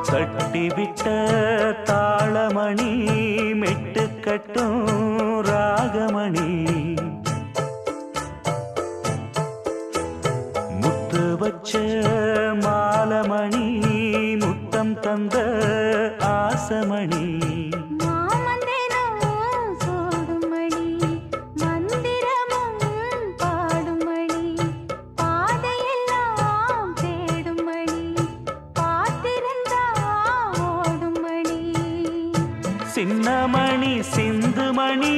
கட்டிவிட்ட தாளமணி மெட்டு கட்டும் ராகமணி முத்து வச்ச மாலமணி முத்தம் தந்த ஆசமணி சின்னமணி சிந்துமணி